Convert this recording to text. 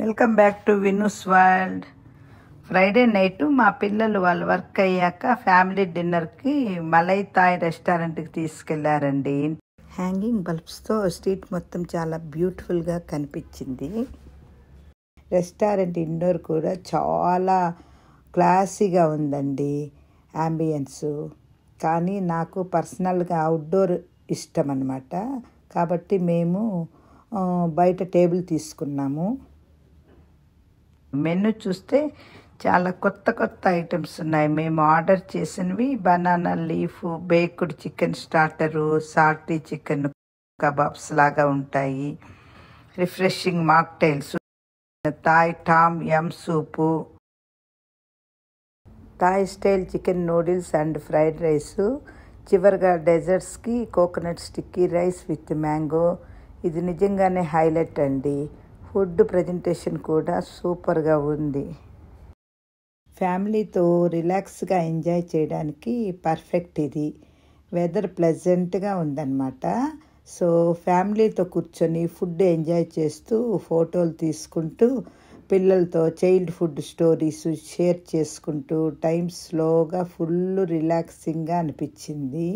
Welcome back to వినూస్ world. Friday night మా పిల్లలు వాళ్ళు వర్క్ అయ్యాక ఫ్యామిలీ డిన్నర్కి మలై థాయ్ రెస్టారెంట్కి తీసుకెళ్లారండి. హ్యాంగింగ్ బల్బ్స్తో స్ట్రీట్ మొత్తం చాలా బ్యూటిఫుల్గా కనిపించింది. రెస్టారెంట్ ఇండోర్ కూడా చాలా క్లాసీగా ఉందండి యాంబియన్స్. కానీ నాకు పర్సనల్గా అవుట్డోర్ ఇష్టం అన్నమాట. కాబట్టి మేము బయట టేబుల్ తీసుకున్నాము. మెనూ చూస్తే చాలా కొత్త కొత్త ఐటమ్స్ ఉన్నాయి. మేము ఆర్డర్ చేసినవి banana leaf, baked chicken starter, salty chicken kebabs లాగా ఉంటాయి. Refreshing mocktails, Thai tom yum soup, Thai style chicken noodles and fried rice, చివరిగా డెజర్ట్స్కి coconut sticky rice with mango. ఇది నిజంగానే హైలైట్ అండి. ఫుడ్ ప్రజెంటేషన్ కూడా సూపర్గా ఉంది. ఫ్యామిలీతో రిలాక్స్గా ఎంజాయ్ చేయడానికి పర్ఫెక్ట్ ఇది. వెదర్ ప్లెజెంట్గా ఉందన్నమాట. సో ఫ్యామిలీతో కూర్చొని ఫుడ్ ఎంజాయ్ చేస్తూ ఫోటోలు తీసుకుంటూ పిల్లలతో చైల్డ్హుడ్ స్టోరీస్ షేర్ చేసుకుంటూ టైం స్లోగా ఫుల్ రిలాక్సింగ్గా అనిపించింది.